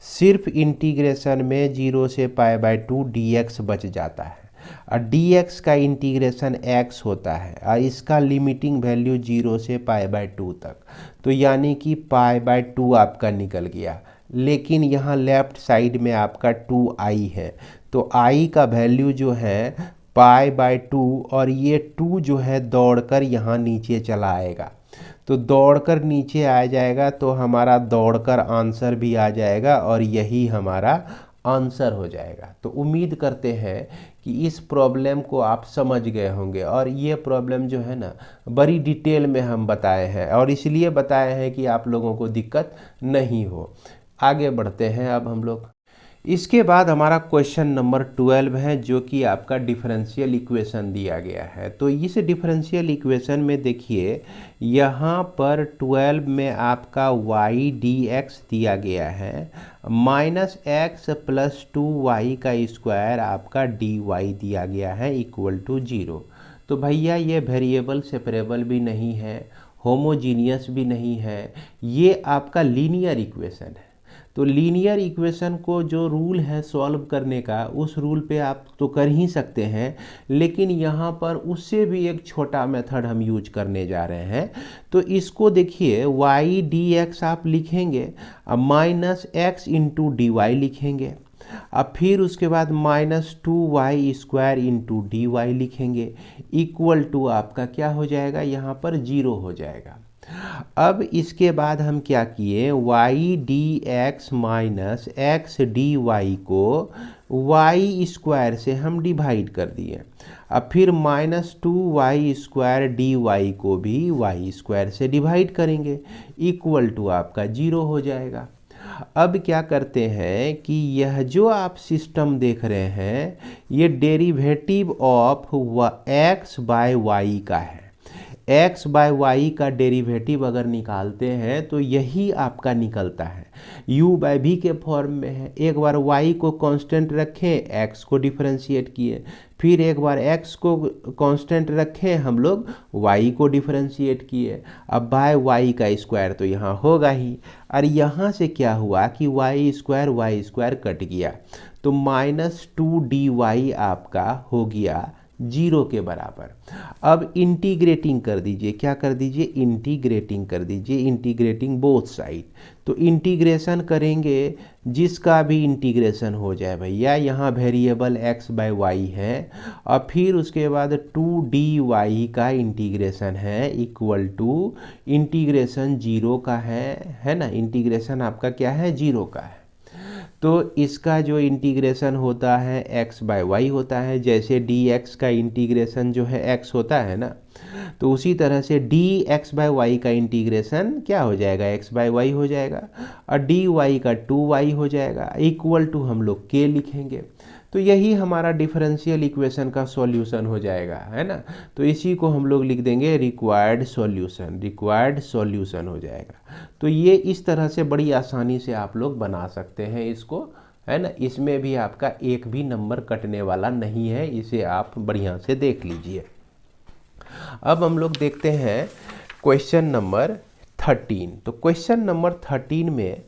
सिर्फ इंटीग्रेशन में 0 से π/2 dx बच जाता है और dx का इंटीग्रेशन x होता है और इसका लिमिटिंग वैल्यू 0 से π/2 तक, तो यानी कि π/2 आपका निकल गया। लेकिन यहाँ लेफ्ट साइड में आपका 2i है, तो i का वैल्यू जो है π/2 और ये 2 जो है दौड़कर यहाँ नीचे चला आएगा। तो दौड़कर नीचे आ जाएगा तो हमारा दौड़कर आंसर भी आ जाएगा और यही हमारा आंसर हो जाएगा। तो उम्मीद करते हैं कि इस प्रॉब्लम को आप समझ गए होंगे और ये प्रॉब्लम जो है ना बड़ी डिटेल में हम बताए हैं और इसलिए बताए हैं कि आप लोगों को दिक्कत नहीं हो। आगे बढ़ते हैं अब हम लोग। इसके बाद हमारा क्वेश्चन नंबर 12 है, जो कि आपका डिफरेंशियल इक्वेशन दिया गया है। तो इस डिफरेंशियल इक्वेशन में देखिए यहाँ पर 12 में आपका y dx दिया गया है, माइनस एक्स प्लस 2y का स्क्वायर आपका dy दिया गया है इक्वल टू 0। तो भैया ये वेरिएबल सेपरेबल भी नहीं है, होमोजीनियस भी नहीं है, ये आपका लीनियर इक्वेशन है। तो लीनियर इक्वेशन को जो रूल है सॉल्व करने का, उस रूल पे आप तो कर ही सकते हैं, लेकिन यहाँ पर उससे भी एक छोटा मेथड हम यूज करने जा रहे हैं। तो इसको देखिए y dx आप लिखेंगे, अब minus x into d y लिखेंगे, अब फिर उसके बाद minus 2y square into d y लिखेंगे, इक्वल टू आपका क्या हो जाएगा, यहाँ पर 0 हो जाएगा। अब इसके बाद हम क्या किए, y dx minus x d y को y स्क्वायर से हम डिवाइड कर दिए, अब फिर minus 2y square D y को भी y स्क्वायर से डिवाइड करेंगे, इक्वल टू आपका 0 हो जाएगा। अब क्या करते हैं कि यह जो आप सिस्टम देख रहे हैं ये derivative of x by y का है। x बाय वाई का डेरिवेटिव अगर निकालते हैं तो यही आपका निकलता है, u बाय v के फॉर्म में है। एक बार y को कांस्टेंट रखें, x को डिफरेंशिएट किए, फिर एक बार x को कांस्टेंट रखें हम लोग, y को डिफरेंशिएट किए, अब बाय y का स्क्वायर तो यहाँ होगा ही। और यहाँ से क्या हुआ कि y स्क्वायर कट गया, तो माइनस 2dy आपका हो गया 0 के बराबर। अब इंटीग्रेटिंग कर दीजिए, क्या कर दीजिए, इंटीग्रेटिंग कर दीजिए, इंटीग्रेटिंग बोथ साइड। तो इंटीग्रेशन करेंगे, जिसका भी इंटीग्रेशन हो जाए भैया, यहाँ वेरिएबल x बाय वाई है, और फिर उसके बाद 2dy का इंटीग्रेशन है इक्वल टू इंटीग्रेशन 0 का है ना, इंटीग्रेशन आपका क्या है, 0 का है। तो इसका जो इंटीग्रेशन होता है x बाय वाई होता है, जैसे dx का इंटीग्रेशन जो है x होता है ना, तो उसी तरह से dx बाय वाई का इंटीग्रेशन क्या हो जाएगा, x बाय वाई हो जाएगा, और dy का 2y हो जाएगा, इक्वल टू हम लोग k लिखेंगे। तो यही हमारा डिफरेंशियल इक्वेशन का सॉल्यूशन हो जाएगा, है ना। तो इसी को हम लोग लिख देंगे रिक्वायर्ड सॉल्यूशन हो जाएगा। तो ये इस तरह से बड़ी आसानी से आप लोग बना सकते हैं इसको, है ना। इसमें भी आपका एक भी नंबर कटने वाला नहीं है, इसे आप बढ़िया से देख लीजिए। अब हम लोग देखते हैं क्वेश्चन नंबर 13। तो क्वेश्चन नंबर 13 में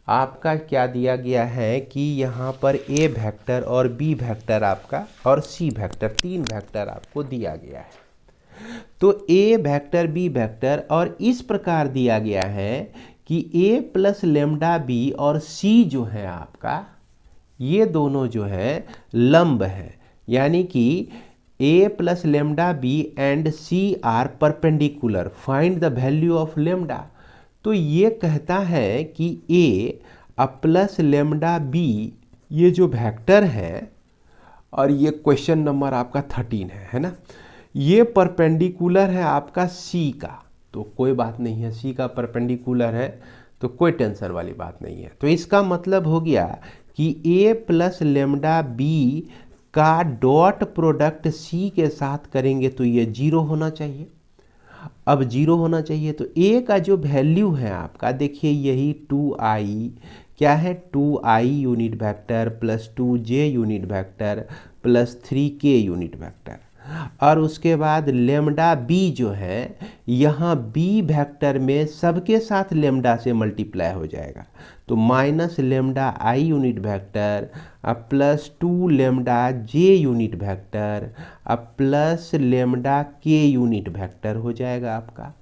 आपका क्या दिया गया है कि यहाँ पर a वेक्टर और b वेक्टर आपका और c वेक्टर, 3 वेक्टर आपको दिया गया है। तो a वेक्टर, b वेक्टर और इस प्रकार दिया गया है कि a प्लस लेमडा b और c जो है आपका, ये दोनों जो है लंब है, यानी कि a plus lambda b and c are perpendicular, find the value of lambda. तो ये कहता है कि a प्लस लेमडा b ये जो वेक्टर है, और ये क्वेश्चन नंबर आपका 13 है ना, ये परपेंडिकुलर है आपका c का। तो कोई बात नहीं है, c का परपेंडिकुलर है तो कोई टेंशन वाली बात नहीं है। तो इसका मतलब हो गया कि a प्लस लेमडा b का डॉट प्रोडक्ट c के साथ करेंगे तो ये 0 होना चाहिए। अब 0 होना चाहिए, तो a का जो वैल्यू है आपका, देखिए यही 2i क्या है, 2i unit vector plus 2j unit vector plus 3k unit vector, और उसके बाद लेमडा b जो है, यहाँ b वेक्टर में सबके साथ लेमडा से मल्टीप्लाई हो जाएगा, तो minus lambda i unit vector plus 2 lambda j unit vector plus lambda k unit vector हो जाएगा आपका।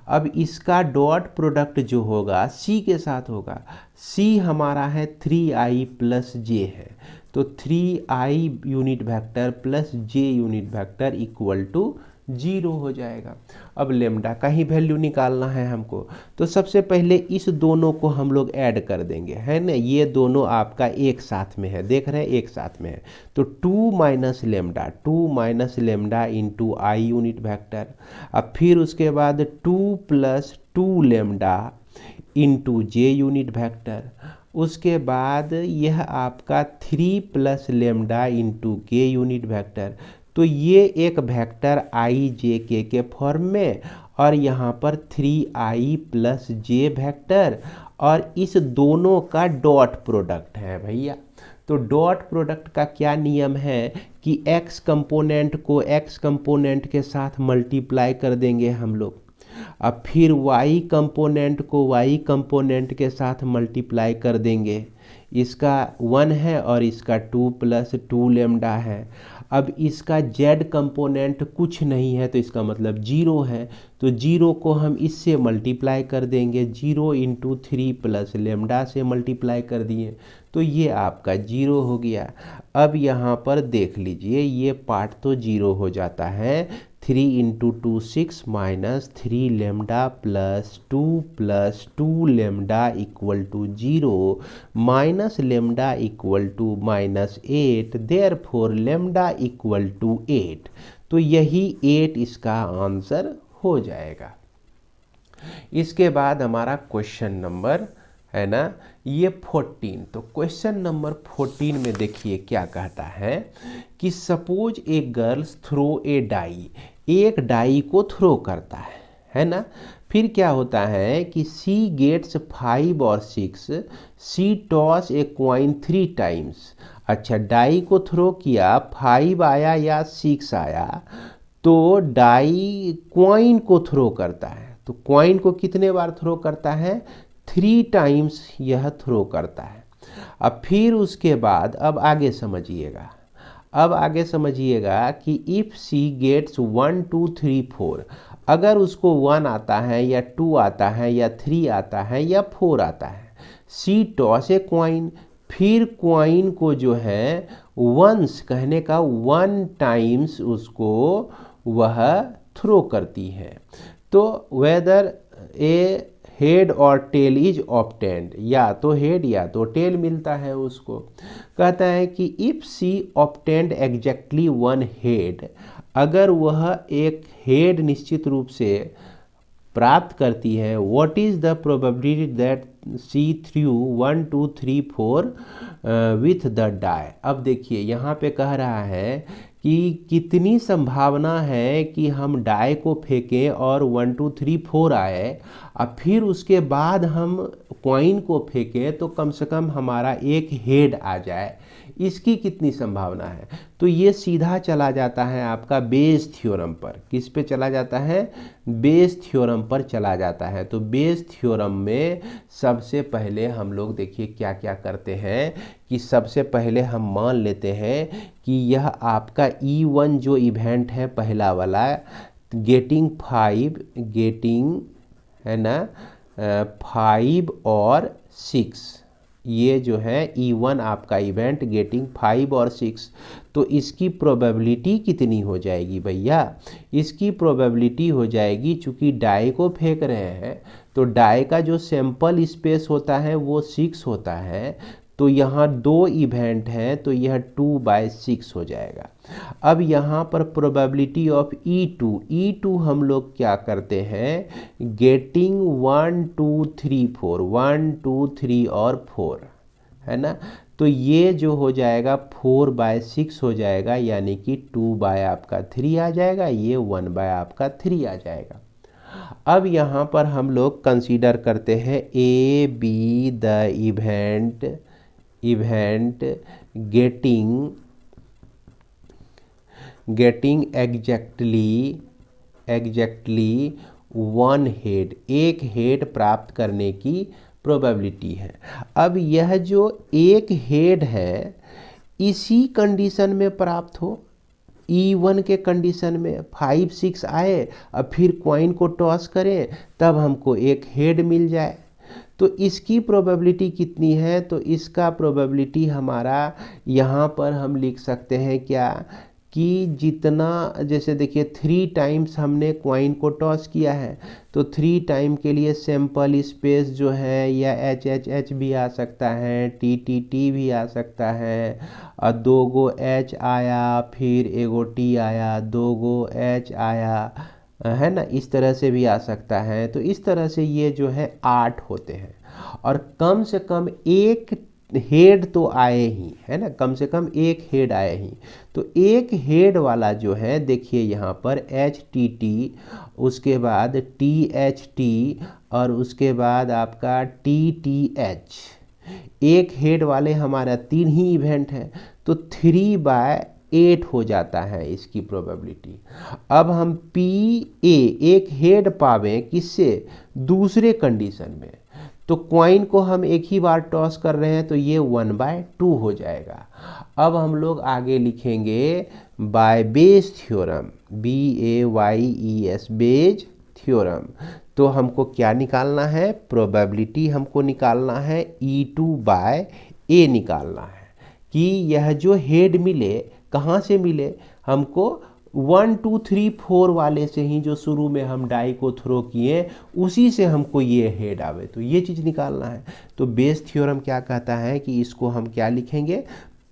अब इसका डॉट प्रोडक्ट जो होगा c के साथ होगा, c हमारा है 3i प्लस j है, तो 3i unit vector plus j unit vector equal to 0 हो जाएगा। अब लेमडा का ही वैल्यू निकालना है हमको, तो सबसे पहले इस दोनों को हम लोग ऐड कर देंगे, है ना। ये दोनों आपका एक साथ में है, देख रहे हैं एक साथ में है, तो 2 minus lambda into I unit vector, अब फिर उसके बाद 2 प्लस 2 लेमडा इंटू जे यूनिट वेक्टर, उसके बाद यह आपका 3 प्लस लेमडा इंटू के यूनिट वेक्टर, तो ये एक वेक्टर आई जे के फॉर्म में, और यहाँ पर 3i प्लस जे वेक्टर, और इस दोनों का डॉट प्रोडक्ट है भैया। तो डॉट प्रोडक्ट का क्या नियम है कि x कंपोनेंट को x कंपोनेंट के साथ मल्टीप्लाई कर देंगे हम लोग, अब फिर y कंपोनेंट को y कंपोनेंट के साथ मल्टीप्लाई कर देंगे। इसका 1 है और इसका 2 प्लस 2 लेमडा है। अब इसका z कंपोनेंट कुछ नहीं है तो इसका मतलब 0 है, तो 0 को हम इससे मल्टीप्लाई कर देंगे, 0 इंटू 3 प्लस लेमडा से मल्टीप्लाई कर दिए, तो ये आपका 0 हो गया। अब यहाँ पर देख लीजिए ये पार्ट तो 0 हो जाता है, 3 into 2 6 minus 3 lambda plus 2 lambda equal to 0 minus lambda equal to -8, therefore lambda equal to 8। तो यही 8 इसका आंसर हो जाएगा। इसके बाद हमारा क्वेश्चन नंबर है ना ये 14। तो क्वेश्चन नंबर 14 में देखिए क्या कहता है कि सपोज ए गर्ल्स थ्रो ए डाई, एक डाई को थ्रो करता है ना, फिर क्या होता है कि सी गेट्स 5 और 6, सी टॉस ए क्वाइन 3 टाइम्स। अच्छा, डाई को थ्रो किया, 5 आया या 6 आया, तो डाई क्वाइन को थ्रो करता है, तो क्वाइन को कितने बार थ्रो करता है, 3 टाइम्स यह थ्रो करता है। अब फिर उसके बाद अब आगे समझिएगा, अब आगे समझिएगा कि इफ़ सी गेट्स 1 2 3 4, अगर उसको 1 आता है या 2 आता है या 3 आता है या 4 आता है, सी टॉस ए क्वाइन, फिर क्वाइन को जो है वंस कहने का 1 टाइम्स उसको वह थ्रो करती है। तो वेदर ए हेड और टेल इज ऑब्टेन्ड, या तो हेड या तो टेल मिलता है उसको। कहता है कि if she obtained exactly 1 head, अगर वह एक हेड निश्चित रूप से प्राप्त करती है, what is the probability that she threw 1 2 3 4 with the die. अब देखिए यहाँ पे कह रहा है कि कितनी संभावना है कि हम डाई को फेंकें और 1 2 3 4 आए, और फिर उसके बाद हम कॉइन को फेंकें तो कम से कम हमारा एक हेड आ जाए, इसकी कितनी संभावना है। तो ये सीधा चला जाता है आपका बेस थ्योरम पर। किस पे चला जाता है, बेस थ्योरम पर चला जाता है। तो बेस थ्योरम में सबसे पहले हम लोग देखिए क्या क्या करते हैं कि सबसे पहले हम मान लेते हैं कि यह आपका E1 जो इवेंट है पहला वाला, गेटिंग 5, गेटिंग है ना 5 और 6, ये जो है E1 आपका इवेंट गेटिंग 5 और 6, तो इसकी प्रोबेबिलिटी कितनी हो जाएगी भैया, इसकी प्रोबेबिलिटी हो जाएगी, चूँकि डाई को फेंक रहे हैं तो डाई का जो सैंपल स्पेस होता है वो 6 होता है, तो यहाँ 2 इवेंट हैं तो यह 2/6 हो जाएगा। अब यहाँ पर प्रोबेबिलिटी ऑफ E2 हम लोग क्या करते हैं, गेटिंग 1 2 3 4, 1 2 3 और 4 है ना, तो ये जो हो जाएगा 4/6 हो जाएगा, यानी कि 2/3 आ जाएगा, ये 1/3 आ जाएगा। अब यहाँ पर हम लोग कंसीडर करते हैं A be the event getting exactly 1 head, एक हेड प्राप्त करने की प्रोबेबिलिटी है। अब यह जो एक हेड है इसी कंडीशन में प्राप्त हो, E1 के कंडीशन में 5 6 आए, अब फिर कॉइन को टॉस करें तब हमको एक हेड मिल जाए, तो इसकी प्रोबेबिलिटी कितनी है, तो इसका प्रोबेबिलिटी हमारा यहाँ पर हम लिख सकते हैं क्या कि जितना, जैसे देखिए 3 टाइम्स हमने कॉइन को टॉस किया है, तो 3 टाइम के लिए सैंपल स्पेस जो है या H भी आ सकता है, T भी आ सकता है, और 2 गो H आया, फिर एगो T आया, 2 गो H आया, है ना, इस तरह से भी आ सकता है। तो इस तरह से ये जो है 8 होते हैं। और कम से कम एक हेड तो आए ही, है ना, कम से कम एक हेड आए ही। तो एक हेड वाला जो है देखिए यहाँ पर HTT, उसके बाद THT और उसके बाद आपका TTH, एक हेड वाले हमारा 3 ही इवेंट है, तो 3/8 हो जाता है इसकी प्रोबेबिलिटी। अब हम PA एक हेड पावें किससे, दूसरे कंडीशन में, तो क्वाइन को हम एक ही बार टॉस कर रहे हैं तो ये 1/2 हो जाएगा। अब हम लोग आगे लिखेंगे by Bayes theorem, BAYES, Bayes theorem. तो हमको क्या निकालना है, प्रोबेबिलिटी हमको निकालना है E2/A निकालना है कि यह जो हेड मिले कहाँ से मिले हमको, 1 2 3 4 वाले से ही, जो शुरू में हम डाई को थ्रो किए उसी से हमको ये हेड आवे, तो ये चीज़ निकालना है। तो बेस थ्योरम क्या कहता है कि इसको हम क्या लिखेंगे,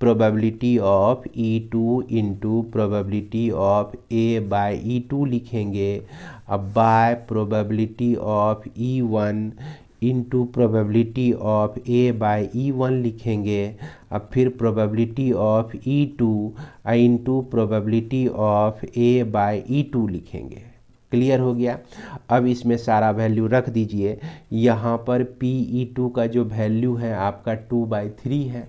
probability of E2 into probability of A/E2 लिखेंगे। अब bye probability of E1 into probability of A/E1 लिखेंगे। अब फिर probability of E2 into probability of A/E2 लिखेंगे। क्लियर हो गया। अब इसमें सारा वैल्यू रख दीजिए। यहाँ पर PE2 का जो वैल्यू है आपका 2/3 है,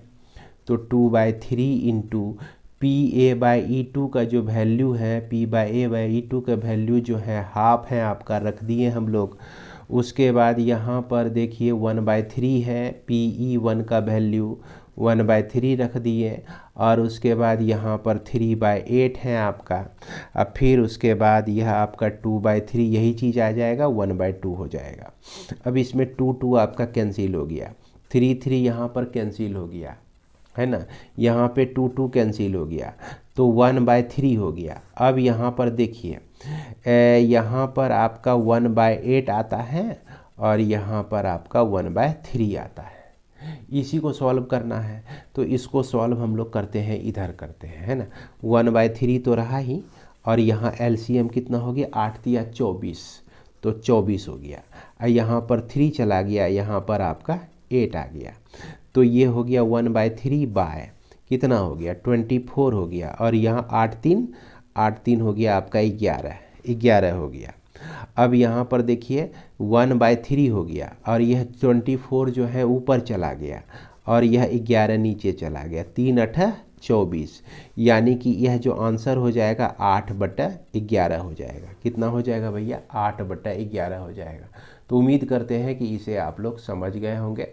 तो 2/3 इंटू PA/E2 का जो वैल्यू है, P/A/E2 का वैल्यू जो है हाफ है आपका, रख दिए हम लोग। उसके बाद यहाँ पर देखिए 1/3 है, PE1 का वैल्यू 1/3 रख दिए, और उसके बाद यहाँ पर 3/8 है आपका। अब फिर उसके बाद यह आपका 2/3, यही चीज़ आ जाएगा, 1/2 हो जाएगा। अब इसमें 2 2 आपका कैंसिल हो गया, 3 3 यहाँ पर कैंसिल हो गया, है ना, यहाँ पे 2 2 कैंसिल हो गया, तो 1/3 हो गया। अब यहाँ पर देखिए यहाँ पर आपका 1/8 आता है और यहाँ पर आपका 1/3 आता है। इसी को सॉल्व करना है, तो इसको सॉल्व हम लोग करते हैं, इधर करते हैं, है ना। 1/3 तो रहा ही, और यहाँ LCM कितना हो गया, 8 या 24, तो 24 हो गया। और यहाँ पर 3 चला गया, यहाँ पर आपका 8 आ गया, तो ये हो गया 1/3 बाय कितना हो गया, 24 हो गया। और यहाँ 8 3 हो गया आपका 11 हो गया। अब यहाँ पर देखिए 1/3 हो गया, और यह 24 जो है ऊपर चला गया, और यह 11 नीचे चला गया, 3 8 24, यानी कि यह जो आंसर हो जाएगा 8/11 हो जाएगा। कितना हो जाएगा भैया, 8/11 हो जाएगा। तो उम्मीद करते हैं कि इसे आप लोग समझ गए होंगे।